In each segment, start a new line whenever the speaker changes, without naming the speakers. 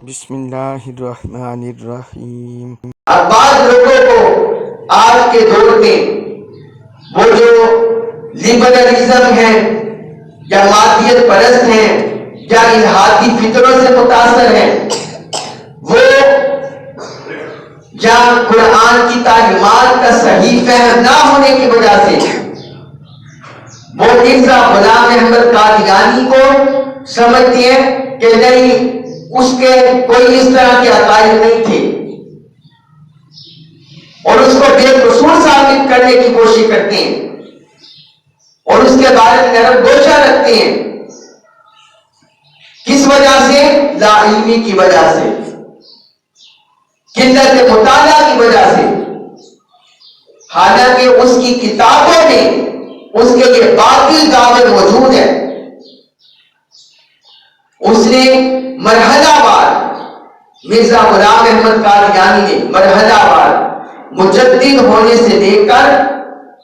بسم اللہ الرحمن الرحیم۔
اب بعض لوگوں کو آج کے دور میں وہ جو لبرلزم ہے یا مادیت پرست ہیں یا الحادی فطروں سے متاثر ہیں، وہ یا قرآن کی تعلیمات کا صحیح فہم نہ ہونے کی وجہ سے وہ مرزا غلام احمد قادیانی کو سمجھتی ہیں کہ نہیں، اس کے کوئی اس طرح کے عقائد نہیں تھے، اور اس کو بے قصور ثابت کرنے کی کوشش کرتے ہیں اور اس کے بارے میں نرم گوشہ رکھتے ہیں۔ کس وجہ سے؟ لا علمی کی وجہ سے، قلت مطالعہ کی وجہ سے، حالانکہ اس کی کتابوں میں اس کے یہ باطل دعوے موجود ہیں۔ اس نے مرحلہ وار، مرزا غلام احمد قادیانی نے مرحلہ وار مجدد ہونے سے لے کر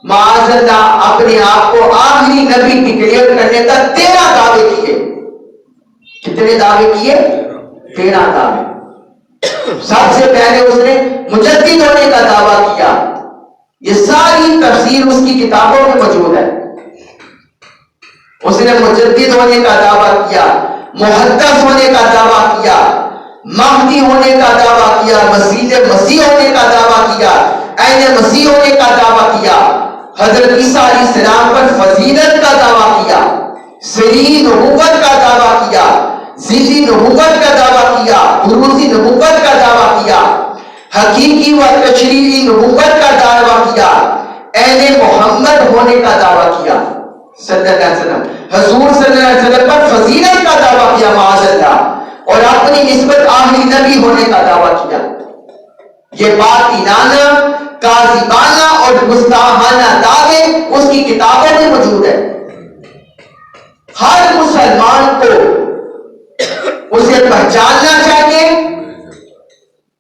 معاذ اللہ اپنے آپ کو آخری نبی ڈکلیئر کرنے تک 13 دعوے کیے۔ کتنے دعوے کیے؟ 13 دعوے۔ سب سے پہلے اس نے مجدد ہونے کا دعویٰ کیا، یہ ساری تفسیر اس کی کتابوں میں موجود ہے۔ اس نے مجدد ہونے کا دعویٰ کیا، محدث ہونے کا دعویٰ کیا، مہدی ہونے کا دعویٰ کیا، مسیح ہونے کا دعویٰ کیا، عین مسیح ہونے کا دعویٰ کیا، حضرت عیسیٰ علیہ السلام پر فضیلت کا دعویٰ کیا، صریح نبوت کا دعویٰ کیا، ذیلی نبوت کا دعویٰ کیا، بروزی نبوت کا دعویٰ کیا، حقیقی و تشریعی نبوت کا دعویٰ کیا، عین محمد ہونے کا دعویٰ کیا صلی اللہ علیہ وسلم، حضور صلی اللہ علیہ وسلم پر فضیلت کا دعویٰ کیا معاذ اللہ، اور اپنی نسبت آخری نبی ہونے کا دعویٰ کیا۔ یہ باطلانہ، کاذبانہ اور گستاخانہ دعوے اس کی کتابوں میں موجود ہے۔ ہر مسلمان کو اسے پہچاننا چاہیے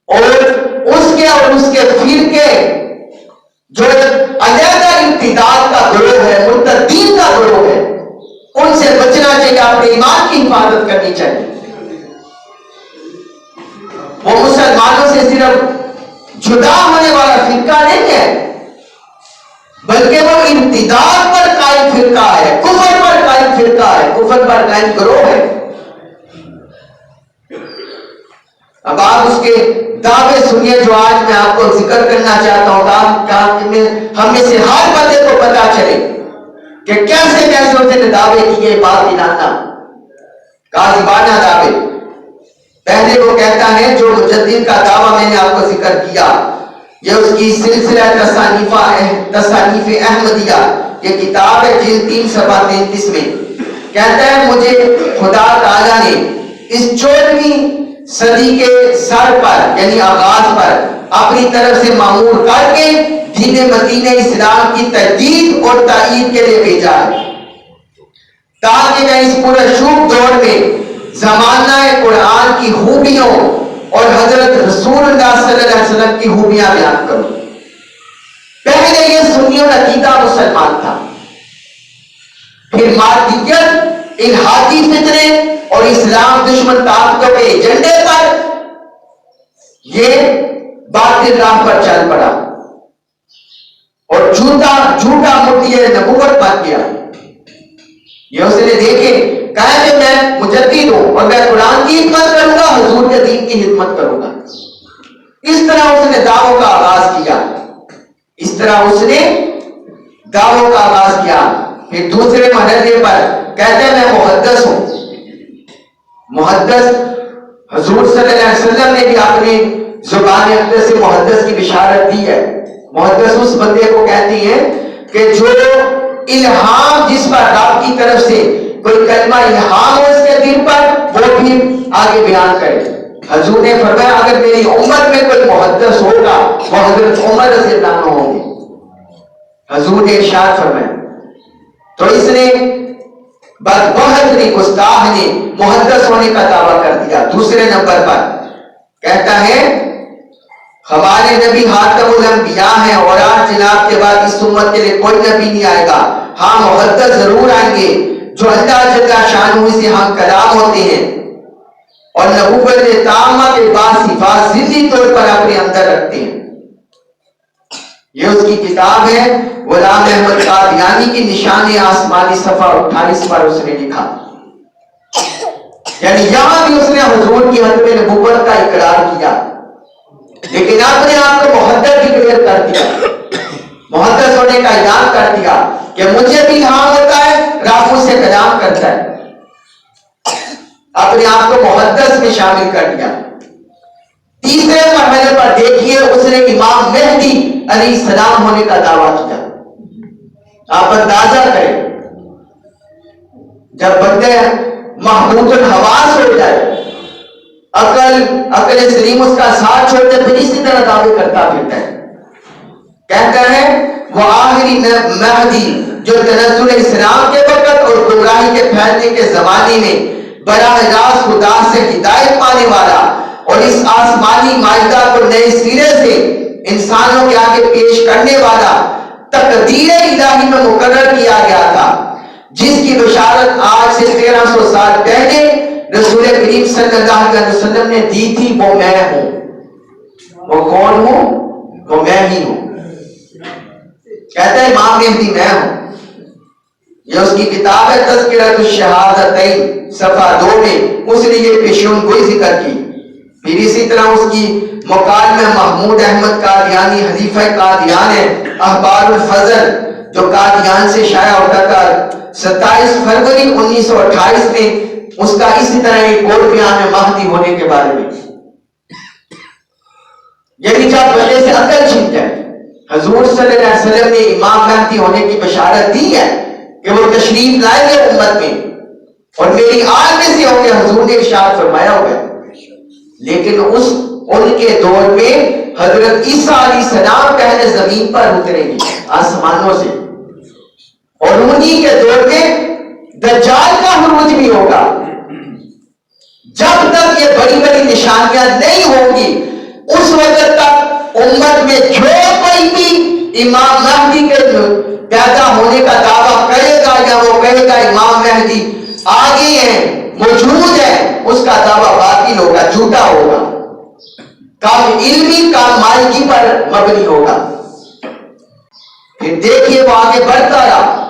اور اس کے فرقے جو علیحدہ امتداد کا گروہ ہے، مرتدین کا گروہ ہے، ان سے بچنا چاہیے، اپنے ایمان کی حفاظت کرنی چاہیے۔ وہ مسلمانوں سے صرف جدا ہونے والا فرقہ نہیں ہے، بلکہ وہ امتداد پر قائم فرقہ ہے، کفر پر قائم فرقہ ہے، کفر پر قائم گروہ ہے۔ اب آپ اس کے دعوے سنیے جو آج میں آپ کو ذکر کرنا چاہتا ہوں، ہم میں سے ہر بندے کو پتا چلے کہ کیسے کیسے اس نے دعوے کیے، باطلانہ کاذبانہ دعوے۔ پہلے وہ کہتا ہے، جو مجدد کا دعویٰ میں نے آپ کو ذکر کیا، یہ اس کی سلسلہ تصانیف احمدیہ، یہ کتاب ہے جلد 3 صفحہ 33 میں، کہتا ہے مجھے خدا تعالیٰ نے اس 14ویں صدی کے سر پر یعنی آغاز پر اپنی طرف سے مامور کر کے دین مدین اسلام کی تجدید اور تائید کے لیے بھیجا ہے، تاکہ میں اس پورے شوب دور میں زمانہ قرآن کی خوبیوں اور حضرت رسول اللہ صلی اللہ علیہ وسلم کی خوبیاں بیان کروں۔ پہلے یہ سنیوں عقیدہ مسلمان تھا، پھر مادیت، الحادی فطرے اور اسلام دشمن طاقتوں کے ایجنڈے پر یہ باطل راہ پر چل پڑا اور جھوٹا مدعی نبوت بن گیا۔ یہ اس نے دیکھے، کہا کہ میں مجدد ہوں اور میں قرآن کی خدمت کروں گا، حضور کے دین کی خدمت کروں گا۔ اس طرح اس نے دعووں کا آغاز کیا، پھر دوسرے مرحلے پر کہتے ہیں میں محدث ہوں۔ محدث، حضور صلی اللہ علیہ وسلم نے بھی اپنی زبان اقدس سے محدث کی بشارت دی ہے۔ محدث اس بندے کو کہتے ہیں کہ جو الہام، جس پر رب کی طرف سے کوئی کلمہ الہام ہو اس کے دل پر، وہ بھی آگے بیان کرے۔ حضور نے فرمایا اگر میری امت میں کوئی محدث ہوگا وہ حضرت عمر رضی اللہ عنہ ہوں گے۔ حضور نے ارشاد فرمایا، تو اس نے بدبخت نے، گستاخ نے محدث ہونے کا دعویٰ کر دیا۔ دوسرے نمبر پر کہتا ہے ہمارے نبی خاتم الانبیاء ہیں اور آج جناب کے بعد اس امت کے لیے کوئی نبی نہیں آئے گا، ہاں محدث ضرور آئیں گے جو اللہ جل شانہ سے ہم کلام ہوتے ہیں۔ اور نبوت تامہ کے بعد صفات ذاتی طور پر اپنے اندر رکھتے ہیں. یہ اس کی کتاب ہے غلام احمد قادیانی کی نشان آسمانی صفحہ 28 پر اس نے لکھا. یعنی یہاں بھی اس نے حضور کی حضرت نبوت کا اقرار کیا، لیکن اپنے آپ کو محدث ڈکلیئر کر دیا، محدث ہونے کا اعلان کر دیا کہ مجھے بھی الہام ہوتا ہے، رب مجھ سے کلام کرتا ہے. اپنے آپ کو محدث میں شامل کر دیا. تیسرے مرحلے پر دیکھیے اس نے امام مہدی علیہ السلام ہونے کا دعویٰ کیا. آپ اندازہ کریں، جب بندے محمود الحواس ہو جائے، عقل سلیم اس کا ساتھ چھوڑتے، پھر اسی طرح دعوے کرتا پھرتا ہے. کہتا ہے وہ آخری مہدی جو تنزل اسلام کے وقت اور گمراہی کے پھیلنے کے زمانے میں براہ راست خدا سے ہدایت پانے والا اور اس آسمانی معاہدہ کو نئے سرے سے انسانوں کے آگے پیش کرنے والا تقدیر الہی میں مقرر کیا گیا تھا، جس کی بشارت آج سے 1300 سال پہلے رسول کریم صلی اللہ علیہ وسلم نے دی تھی، وہ میں ہوں. وہ کون ہوں؟ وہ میں ہی ہوں. کہتا ہے امام مہدی میں ہوں. یہ اس کی کتاب ہے تذکرۃ الشہادتین صفحہ 2 میں اس نے یہ پیشین گوئی ذکر کی. پھر اسی طرح اس کی مکالمہ محمود احمد قادیانی حلیفہ قادیان ہے، اخبار الفضل جو قادیان سے شائع ہوتا تھا 27 فروری 1928 میں، اس کا اسی طرح ایک اور بیان ہے مہدی ہونے کے بارے میں. یعنی جب بندے سے عقل چھن جائے، حضور صلی اللہ علیہ وسلم نے امام مہدی ہونے کی بشارت دی ہے کہ وہ تشریف لائیں گے امت میں اور میری آل میں سے ہوں گے، حضور نے ارشاد فرمایا ہوگا. لیکن ان کے دور میں حضرت عیسیٰ علیہ السلام پہلے زمین پر اتریں گے آسمانوں سے، اور انہی کے دور میں دجال کا خروج بھی ہوگا. جب تک یہ بڑی بڑی نشانیاں نہیں ہوں گی، اس وقت تک امت میں جو کوئی بھی امام مہدی کے پیدا ہونے کا دعویٰ کرے گا یا وہ کہے گا امام مہدی آگے ہیں، موجود ہے، اس کا دعویٰ باطل ہوگا، جھوٹا ہوگا، کام علمی کام مالکی پر مبنی ہوگا. پھر دیکھیے وہ آگے بڑھتا رہا،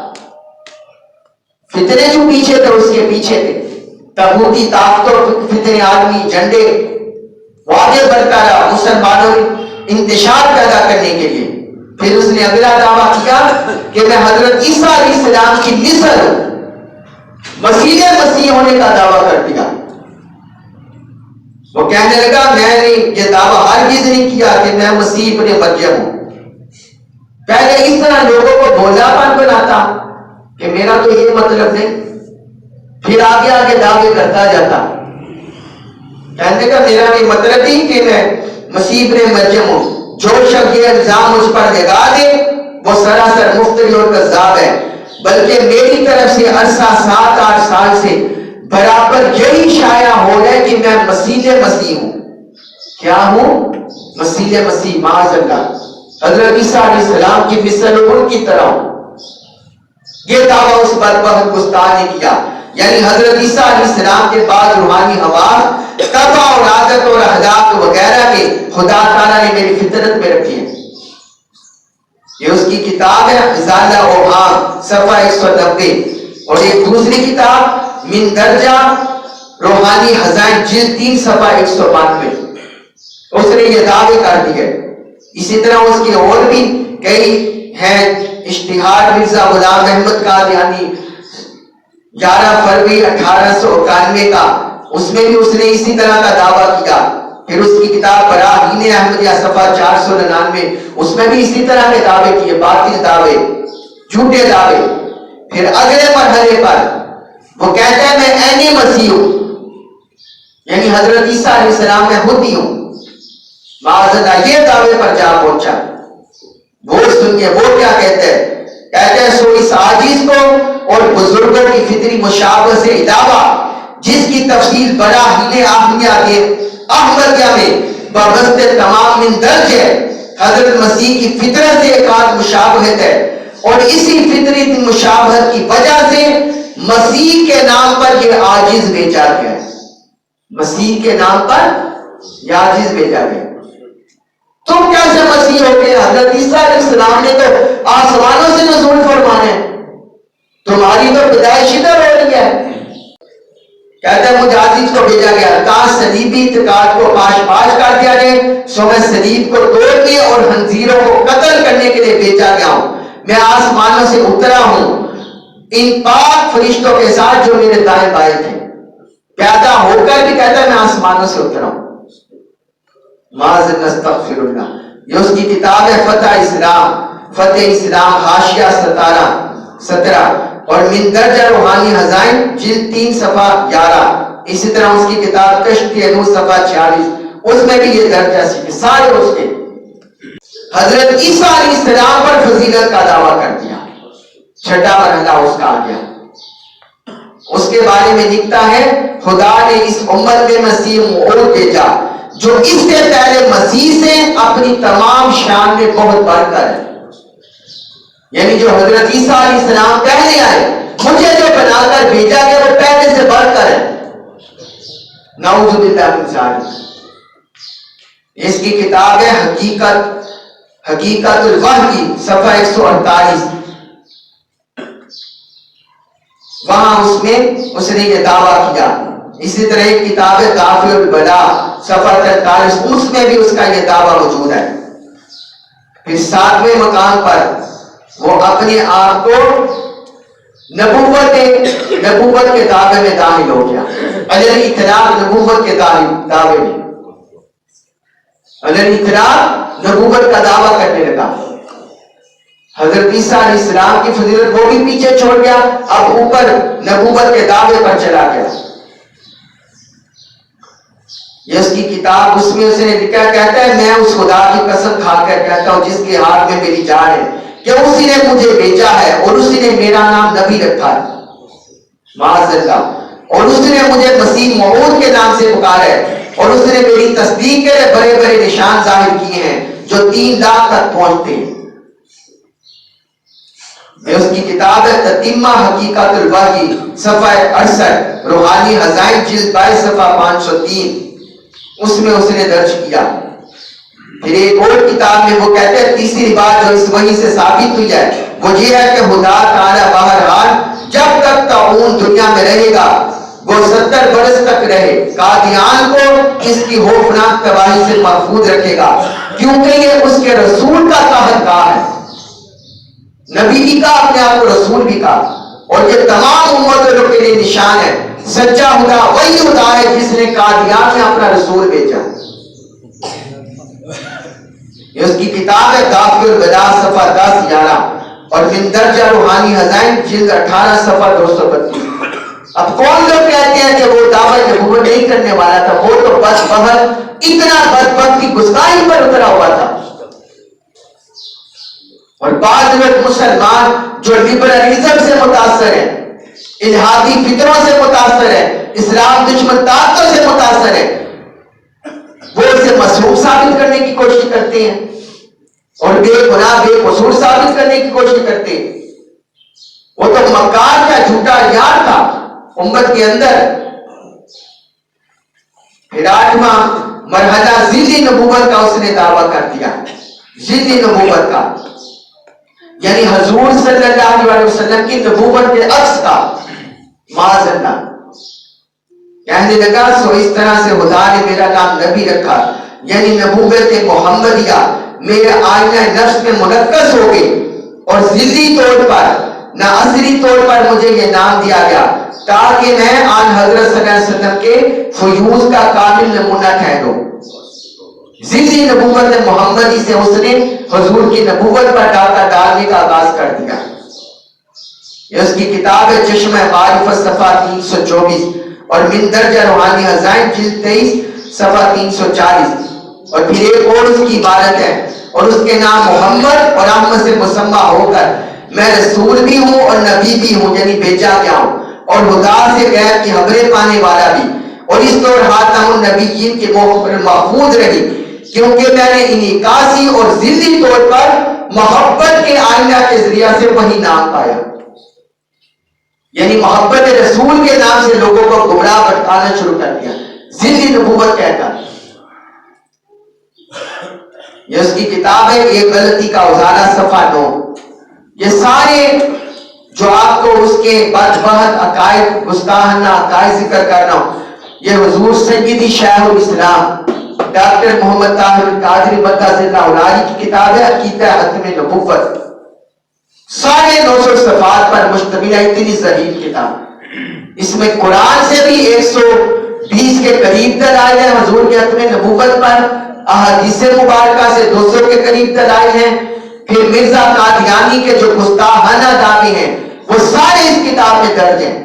فتنے جو پیچھے تھے اس کے پیچھے تھے، طاغوتی طاقتوں فتنے عالمی جھنڈے، وہ آگے بڑھتا رہا مسلمانوں انتشار پیدا کرنے کے لیے. پھر اس نے اگلا دعویٰ کیا کہ میں حضرت عیسیٰ علیہ السلام کی نسل ہوں، مسیح ہونے کا دعویٰ کر دیا. وہ کہنے لگا میں نے یہ دعویٰ ہرگز نہیں کیا کہ میں مسیح ابن مریم ہوں. پہلے اس طرح لوگوں کو بھولا پن بناتا کہ میرا تو یہ مطلب نہیں، پھر آگے آگے دعوے کرتا جاتا. کہنے کا میرا یہ مطلب نہیں کہ میں مسیح ابن مریم ہوں. جو شخص یہ الزام مجھ پر لگا دے وہ سراسر مفتری اور کذاب ہے، بلکہ میری طرف سے عرصہ 7-8 سال سے برابر یہی شائع ہو رہا ہے کہ میں مسیح ہوں. کیا ہوں؟ مسیح. معاذ اللہ، حضرت عیسیٰ علیہ السلام کی مثل ان کی طرح ہوں. یہ دعویٰ اس بدبخت گستاخ نے کیا. یعنی حضرت عیسیٰ علیہ السلام کے بعد روحانی حواس، طبع اور عادت اور اخلاق وغیرہ کے خدا تعالیٰ نے میری فطرت میں رکھی ہے. یہ اس کی کتاب ہے ازالہ اوہام صفحہ 190. اور ایک دوسری کتاب من درجہ روحانی خزائن جلد 3 صفحہ 192. اس نے یہ دعوے کر دیے. اسی طرح اس کی اور بھی کئی ہیں. اشتہار مرزا غلام احمد قادیانی 11 فروری 1891 کا، اس میں بھی اس نے اسی طرح کا دعویٰ کیا. پھر اس کی کتاب براہین احمدیہ صفحہ 499، اس میں بھی اسی طرح کے دعوے کیے، باطل دعوے، جھوٹے دعوے. پھر اگلے مرحلے پر وہ کہتا ہے میں عینی مسیح ہوں، یعنی حضرت عیسیٰ علیہ السلام میں خود ہی ہوں. معاذ اللہ، یہ دعوے پر جا پہنچا. وہ سنیے وہ کیا کہتے ہیں. کہتے ہیں سو اس عاجز کو اور بزرگوں کی فطری مشابہت سے علاوہ جس کی تفصیل براہین احمدیہ میں بابست تمام من درج ہے، حضرت مسیح کی فطرت سے ایک آدھ مشابہت ہے، اور اسی فطری مشابہت کی وجہ سے مسیح کے نام پر یہ عاجز بیچا گیا ہے. مسیح کے نام پر یاجز بھیجا گیا. تم کیسے مسیح ہو گئے؟ حضرت عیسیٰ علیہ السلام نے تو آسمانوں سے نزول فرمانے، تمہاری تو پیدائش ادھر ہو رہی ہے. کہتا ہے مجھ عزیز کو بھیجا گیا تاکہ صلیبی اعتقاد کو پاش پاش کر دیا جائے، سو میں صلیب کو توڑ کے اور خنزیروں کو قتل کرنے کے لیے بھیجا گیا ہوں. میں آسمانوں سے اترا ہوں ان پاک فرشتوں کے ساتھ جو میرے دائیں بائیں تھے. پیدا ہو کر بھی کہتا ہے میں آسمانوں سے اترا ہوں. معاذ نستغفر اللہ. یہ اس کی کتاب ہے فتح اسلام حاشیہ 17 اور من درجہ روحانی خزائن جلد 3 صفحہ 11. اسی طرح اس کی کتاب کشف نور صفحہ 46، اس میں بھی یہ درجہ سارے اس کے. حضرت عیسیٰ علیہ السلام پر فضیلت کا دعویٰ کر دیا. چھٹا مرحلہ اس کا آ گیا. اس کے بارے میں لکھتا ہے خدا نے اس امت میں مسیح موعود بھیجا جو اس سے پہلے مسیح سے اپنی تمام شان میں بہت بڑھ کر ہے. یعنی جو حضرت عیسیٰ علیہ السلام پہلے آئے، مجھے جو بنا کر بھیجا گیا وہ پہلے سے بڑھ کر ہے. نعوذ باللہ من ذالک. اس کی کتاب ہے حقیقت الوحی صفحہ 148. وہاں اس نے یہ دعویٰ کیا. اسی طرح ایک کتاب ہے دافع البلا صفحہ 43، اس میں بھی اس کا یہ دعویٰ موجود ہے. پھر 7ویں مقام پر وہ اپنے آپ کو نبوت کے دعوے میں داخل ہو گیا. اطلاق نبوت کے دعوے میں اطلاق نبوت کا دعویٰ کرنے لگا. حضرت عیسیٰ علیہ السلام کی فضیلت وہ بھی پیچھے چھوڑ گیا، اب اوپر نبوت کے دعوے پر چلا گیا. یہ اس کی کتاب، اس میں اس نے لکھا، کہتا ہے میں اس خدا کی قسم کھا کر کہتا ہوں جس کے ہاتھ میں میری جان ہے کہ اسی نے مجھے بھیجا ہے اور اسی نے میرا نام نبی رکھا ہے. معاذ اللہ. اور اس نے مجھے مسیح موعود کے نام سے پکارا ہے اور اس نے میری تصدیق کے لیے بڑے بڑے نشان ظاہر کیے ہیں جو 3 لاکھ تک پہنچتے ہیں. اس کی کتاب ہے تتمہ حقیقت الوحی صفحہ 68 روحانی خزائن جلد 22 صفحہ 503. اس میں اس نے درج کیا. پھر ایک اور کتاب میں وہ کہتے ہیں تیسری بات جو اس وحی سے ثابت ہوئی ہے وہ یہ ہے کہ خدا تعالی بہرحال جب تک تعاون دنیا میں رہے گا وہ 70 برس تک رہے قادیان کو اس کی خوفناک تباہی سے محفوظ رکھے گا، کیونکہ یہ اس کے رسول کا قہرگاہ ہے. نبی بھی کہا، اپنے آپ کو رسول بھی کہا. اور یہ تمام امتوں کے لیے نشان ہے. سچا خدا وہی خدا ہے جس نے قادیان میں اپنا رسول بھیجا. یہ اس کی کتاب ہے دافع البلا صفحہ 10-11 اور من درجہ روحانی خزائن جلد 18 صفحہ 232. اب کون لوگ کہتے ہیں کہ وہ دعوی نبوت نہیں کرنے والا تھا؟ وہ تو بس بہت اتنا بدبخت کی گستاخی پر اترا ہوا تھا. اور بعض لوگ مسلمان جو لبرلزم سے متاثر ہیں، الہادی فکروں سے متاثر ہیں، اسلام دشمن طاقتوں سے متاثر ہیں، وہ اسے مسروق ثابت کرنے کی کوشش کرتے ہیں اور بے گناہ بے قصور ثابت کرنے کی کوشش کرتے ہیں. وہ تو مکار کا جھوٹا یار تھا امت کے اندر. پھر 8واں مرحلہ ذیلی نبوت کا اس نے دعویٰ کر دیا. ذیلی نبوت کا یعنی حضور صلی اللہ علیہ وسلم کی نبوت کے عکس کا. معاذ اللہ. کہنے لگا سو اس طرح سے خدا نے میرا نام نبی رکھا، یعنی نبوت محمدیہ میرے آئینہ نفس میں منعکس ہو گئی اور ذلی طور پر نہ اصلی طور پر مجھے یہ نام دیا گیا تاکہ میں آن حضرت صلی اللہ علیہ وسلم کے فیوز کا کامل نمونہ ٹھہروں. ذلی نبوت محمدی سے اس نے حضور کی نبوت پر ڈاکہ ڈالنے کا آغاز کر دیا. یہ اس کی کتاب ہے چشمہ معرفت صفحہ 324 اور من درجہ روحانی خزائن جلد 23 صفحہ 340. اور پھر ایک اور اس کی عبارت ہے اور اس کے نام محمد اور احمد سے مسمى ہو کر میں رسول بھی ہوں اور نبی بھی ہوں، یعنی بھیجا گیا ہوں اور خدا سے غیب کی خبریں پانے والا بھی. اور اس طور خاتم النبیین کے محفوظ رہی کیونکہ میں نے انعکاسی اور ذلی طور پر محبت کے آئینہ کے ذریعہ سے وہی نام پایا. یعنی محبت رسول کے نام سے لوگوں کو گمراہ بھٹکانا شروع کر دیا. ذلی نبوت کہتا ہے. یہ اس کی کتاب ہے ایک غلطی کا ازالہ صفحہ 9. یہ سارے جو آپ کو اس کے بدبہت عقائد گستاخانہ عقائد ذکر کرنا ہوں، یہ حضور سیدی شیخ الاسلام ڈاکٹر محمد طاہر القادری مدث اللہ علیہ کی کتاب ہے عقیدہ ختم نبوت. 950 صفحات پر مشتمل ہے، اتنی صحیح کتاب. اس میں قرآن سے بھی 120 کے قریب دلائل ہیں حضور کے ختم نبوت پر، احادیث مبارکہ سے 200 کے قریب دلائل ہیں. پھر مرزا قادیانی کے جو گستاخانہ دعوے ہیں وہ سارے اس کتاب میں درج ہیں،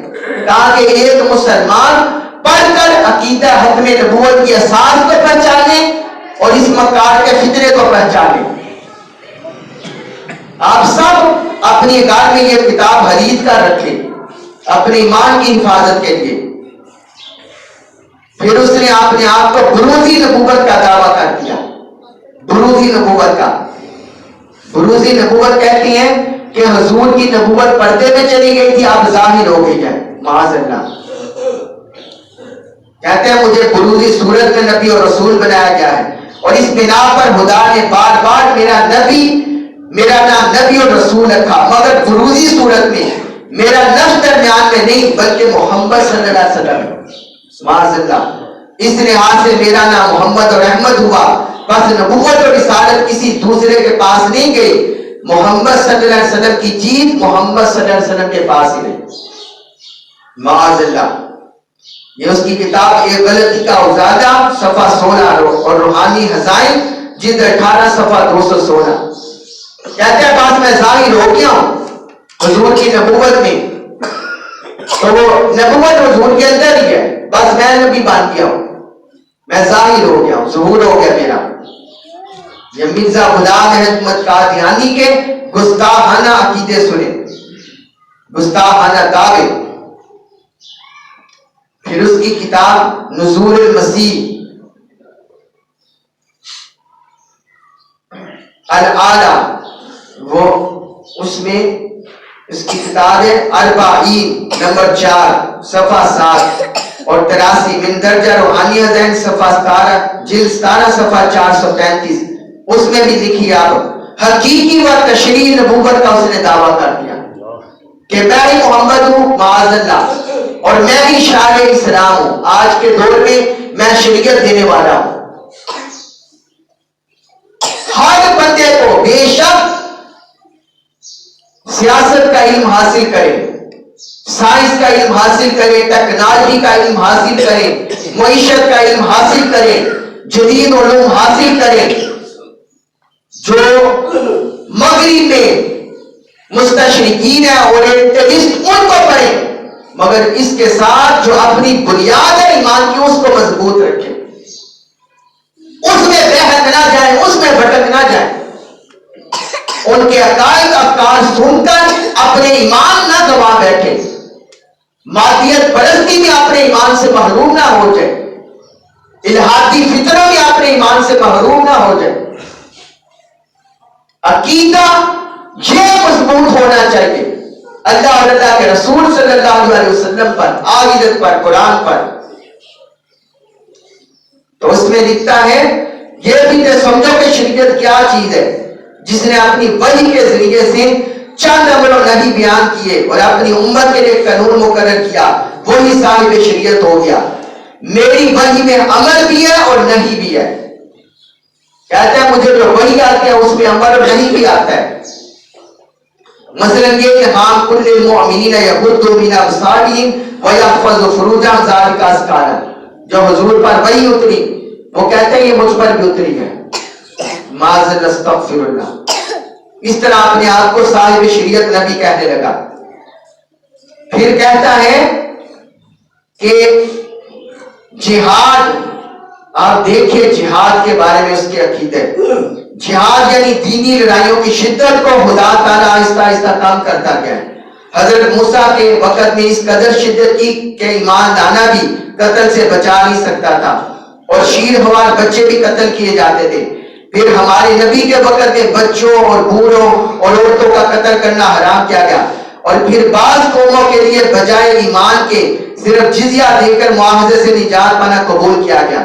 تاکہ ایک مسلمان پڑھ کر عقیدہ ختم نبوت کی اساس کو پہچانے اور اس مکار کے فتنے کو پہچانے. آپ سب اپنی گھر میں یہ کتاب خرید کر رکھیں اپنے ایمان کی حفاظت کے لیے. پھر اس نے اپنے آپ کو بروزی نبوت کا دعویٰ کر دیا. بروزی نبوت کا، بروزی نبوت کہتی ہیں کہ حضور کی نبوت پردے میں چلی گئی تھی، اب ظاہر ہو گئی ہے. معاذ اللہ. کہتے ہیں مجھے بروزی صورت میں نبی اور رسول بنایا گیا ہے، اور اس بنا پر خدا نے بار بار میرا نام نبی اور رسول رکھا، مگر بروزی صورت میں میرا لفظ درمیان میں نہیں بلکہ محمد صلی اللہ علیہ وسلم. معاذ اللہ. اس لحاظ سے میرا نام محمد اور احمد ہوا، بس نبوت اور رسالت کسی دوسرے کے پاس نہیں گئی، محمد صلی اللہ علیہ وسلم کی چیز محمد صلی اللہ علیہ وسلم کے پاس ہی گئی. معاذ اللہ. یہ اس کی کتاب ایک غلطی کا ازالہ صفحہ 16 اور روحانی خزائن جلد 18 صفحہ 216. کہتے ہیں بس میں ظاہر ہو گیا ہوں حضور کی نبوت میں، تو وہ نبوت حضور کے اندر ہی ہے، بس میں نبی بن گیا ہوں، میں ظاہر ہو گیا ہوں، ظہور ہو گیا میرا. یہ مرزا غلام احمد قادیانی کے گستاخانہ عقیدے سنے، گستاخانہ دعوے. پھر اس کی کتاب نزول المسیح الاعلی، وہ اس میں اس کی کتاب ہے اربعین نمبر 4 صفحہ 7 اور 83 من درجہ روحانی خزائن صفحہ 17 جلد 17 صفحہ 435. اس میں بھی لکھی آپ حقیقی و تشریح نبوت کا اس نے دعویٰ کر دیا کہ میں ہی محمد ہوں. معاذ اللہ. اور میں بھی شاہ اسلام ہوں، آج کے دور میں شریعت دینے والا ہوں. ہر بندے کو بے شک سیاست کا علم حاصل کرے، سائنس کا علم حاصل کرے، ٹیکنالوجی کا علم حاصل کرے، معیشت کا علم حاصل کرے، جدید علوم حاصل کرے. جو مغرب میں مستشرقین ہیں اورینٹلسٹ ان کو پڑھیں، مگر اس کے ساتھ جو اپنی بنیاد ہے ایمان کی اس کو مضبوط رکھیں، اس میں بہک نہ جائیں، اس میں بھٹک نہ جائیں. ان کے عقائد افکار سن کر اپنے ایمان نہ گوا بیٹھے، مادیت پرستی میں اپنے ایمان سے محروم نہ ہو جائے، الہاتی فطروں میں اپنے ایمان سے محروم نہ ہو جائے. عقیدہ یہ مضبوط ہونا چاہیے اللہ اور اللہ کے رسول صلی اللہ علیہ وسلم پر، آخرت پر، قرآن پر. تو اس میں لکھتا ہے یہ بھی تے سمجھو کہ شریعت کیا چیز ہے، جس نے اپنی وحی کے ذریعے سے چند امر و نہی بیان کیے اور اپنی امت کے لیے قانون مقرر کیا، وہی صاحب شریعت ہو گیا. میری وحی میں امر بھی ہے اور نہی بھی ہے. کہتے ہیں مجھے جو وحی آتی ہے اس میں امر اور نہی بھی آتا ہے. مثلا یہ کہ ہاں کل المؤمنین یغضوا من ابصارہم ویحفظوا فروجہم ذلک ازکی لہم، جو حضور پر وحی اتری وہ کہتے ہیں یہ مجھ پر بھی اتری ہے. معاذ اللہ استغفر اللہ. اس طرح اپنے آپ کو صاحب شریعت نبی کہنے لگا. پھر کہتا ہے کہ جہاد، آپ دیکھیں جہاد کے بارے میں اس کے عقیدے. جہاد یعنی دینی لڑائیوں کی شدت کو خدا تعالیٰ آہستہ آہستہ کم کرتا گیا. حضرت موسیٰ کے وقت میں اس قدر شدت کی کہ ایمان لانا بھی قتل سے بچا نہیں سکتا تھا، اور شیر خوار بچے بھی قتل کیے جاتے تھے. پھر ہمارے نبی کے وقت میں بچوں اور بوڑھوں اور عورتوں کا قتل کرنا حرام کیا گیا. اور پھر بعض قوموں کے لیے بجائے ایمان کے صرف جزیہ دے کر معاہدے سے نجات پانا قبول کیا گیا.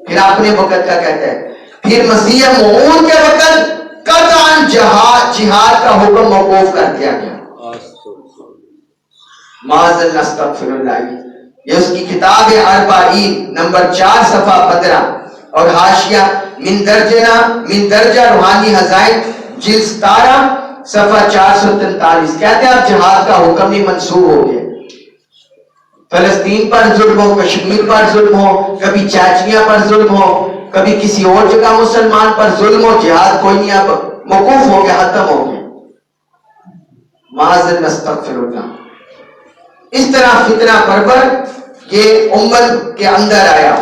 پھر اپنے وقت کا کہتا ہے پھر مسیح موعود کے وقت قطعاً جہاد کا حکم موقوف کر دیا گیا. معاذ اللہ استغفر اللہ. یہ اس کی کتاب ہے اربعین نمبر 4 صفحہ 15 اور حاشیہ من درجہ روحانی ہزائن جلد 17 صفحہ 443. کہتے ہیں اب جہاد کا حکم ہی منسوخ ہو گیا. فلسطین پر ظلم ہو, کشمیر پر ظلم ہو, کبھی چاچیاں پر ظلم ہو, کبھی کسی اور جگہ مسلمان پر ظلم ہو, جہاد کوئی نہیں, اب موقوف ہو گیا, ختم ہو گیا. معاذ اللہ استغفر اللہ. اس طرح فتنہ پرور یہ امت کے اندر آیا,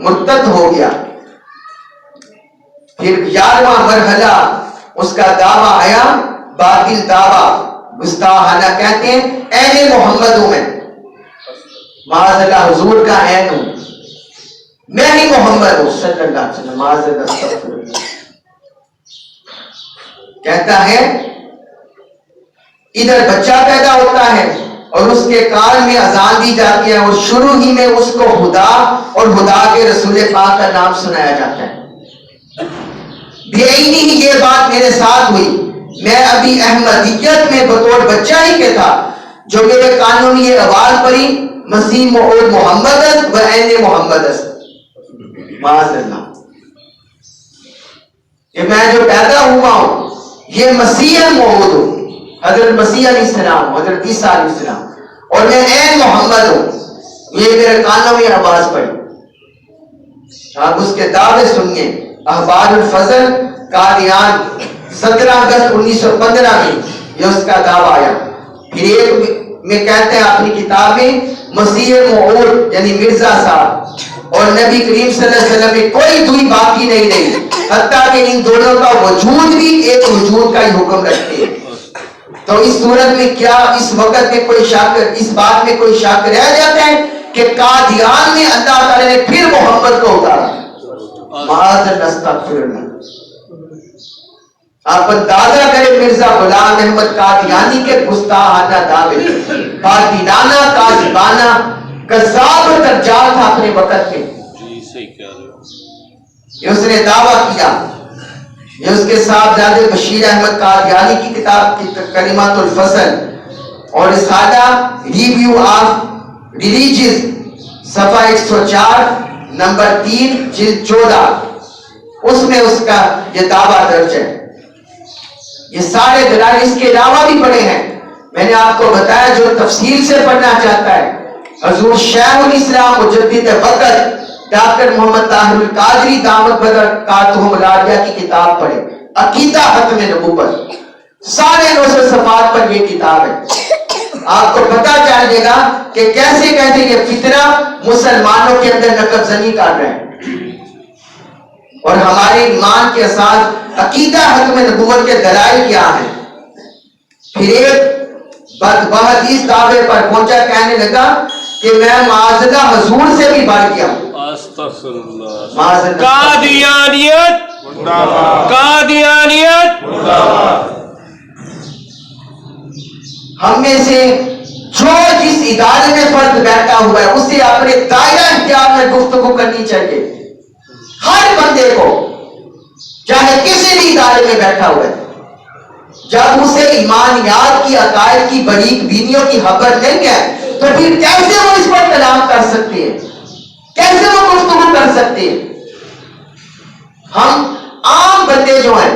مرتد ہو گیا. پھر 11واں مرحلہ اس کا دعویٰ آیا, باطل دعویٰ گستاخانہ. کہتے ہیں عین محمد ہوں میں, معاذ اللہ حضور کا عین ہوں, میں ہی محمد ہوں صلی اللہ علیہ وسلم. معاذ اللہ استغفر اللہ. کہتا ہے ادھر بچہ پیدا ہوتا ہے اور اس کے کان میں اذان دی جاتی ہے اور شروع ہی میں اس کو خدا اور خدا کے رسول پاک کا نام سنایا جاتا ہے. بےعینی ہی یہ بات میرے ساتھ ہوئی. میں ابھی احمدیت میں بطور بچہ ہی کے تھا جو میرے کانوں میں یہ آواز پڑی مسیح موعود محمد و عین محمد. معاذ اللہ کہ میں جو پیدا ہوا ہوں یہ مسیح موعود ہوں, حضرت مسیح علیہ السلام, حضرت عیسیٰ علیہ السلام, اور میں عین محمد ہوں. یہ میرے کانوں میں آواز پڑی. آپ اس کے دعوے سنیے. اخبار الفضل قادیان 17 اگست 1915 میں یہ اس کا دعویٰ آیا. پھر ایک میں کہتے ہیں اپنی کتاب میں مسیح موعود یعنی مرزا صاحب اور نبی کریم صلی اللہ علیہ وسلم میں کوئی دوئی باقی نہیں رہی, حتیٰ کہ ان دونوں کا وجود بھی ایک وجود کا ہی حکم رکھتے ہیں. تو اس صورت میں کیا اس وقت میں کوئی شک, اس بات میں کوئی شک رہ جاتا ہے کہ قادیان میں اللہ تعالی نے پھر محمد کو اتارا؟ معاذ اللہ استغفر اللہ. آپ اندازہ کریں مرزا غلام احمد قادیانی کے گستاخانہ دعوے, باطلانہ کاذبانہ کذاب دجال تھا اپنے وقت میں. یہ اس نے دعویٰ کیا. یہ اس کے صاحبزادے بشیر احمد قادیانی کی کتاب کی کلمات الفصل اور رسالہ ریویو آف ریلیجز صفحہ 104 نمبر 3 جلد 14 اس میں اس کا یہ دعویٰ درج ہے. یہ سارے دلائل اس کے علاوہ بھی پڑے ہیں. میں نے آپ کو بتایا جو تفصیل سے پڑھنا چاہتا ہے حضور شیخ الاسلام مجدد وقت ڈاکٹر محمد طاہر القادری دامت برکاتہم العالیہ کی کتاب پڑھے, عقیدہ ختم نبوت, سارے 900 صفحات پر یہ کتاب ہے. آپ کو پتہ چلے گا کہ کیسے کیسے یہ فتنہ مسلمانوں کے اندر نقب زنی کر رہے ہیں. اور ہمارے ایمان کے اساس عقیدہ ختم نبوت کے دلائل کیا ہیں. پھر ایک بدبخت اس دعوے پر پہنچا, کہنے لگا کہ میں معاذ اللہ حضور سے بھی بڑھ گیا ہوں.
قادیانیت قادیانیت.
ہم میں سے جو جس ادارے میں فرد بیٹھا ہوا ہے اسے اپنے دائرہ اختیار میں گفتگو کرنی چاہیے. ہر بندے کو چاہے کسی بھی ادارے میں بیٹھا ہوا ہے, جب اسے ایمانیات کی عقائد کی باریک بینیوں کی خبر نہیں ہے تو پھر کیسے وہ اس پر کلام کر سکتے ہیں, کیسے وہ گفتگو کر سکتے ہیں. ہم عام بندے جو ہیں,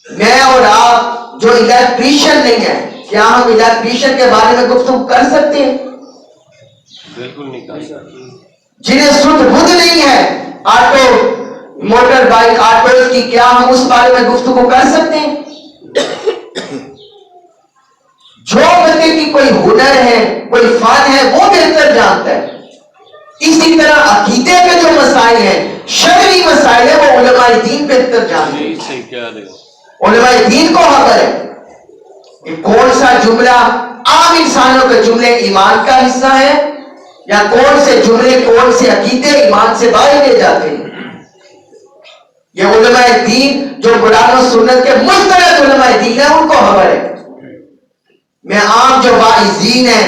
میں اور آپ جو الیکٹریشین نہیں ہیں, کیا ہم الیکٹریشین کے بارے میں گفتگو کر سکتے ہیں؟
بالکل نہیں کر سکتے.
جنہیں سدھ بدھ نہیں ہے, آٹو موٹر بائک آٹو کی, کیا ہم اس بارے میں گفتگو کر سکتے ہیں؟ جو بندے کی کوئی ہنر ہے, کوئی فن ہے, وہ بہتر جانتا ہے. اسی طرح عقیدے کے جو مسائل ہیں, شرعی مسائل ہیں, وہ علماء دین بہتر جانتے ہیں. علماء دین کو خبر ہے کہ کون سا جملہ عام انسانوں کے جملے ایمان کا حصہ ہے یا کون سے جملے, کون سے عقیدے ایمان سے باہر لے جاتے ہیں. یہ علماء دین جو قرآن و سنت کے مستند علماء دین ہیں ان کو خبر ہے. میں عام جو واعظین ہیں,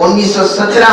1917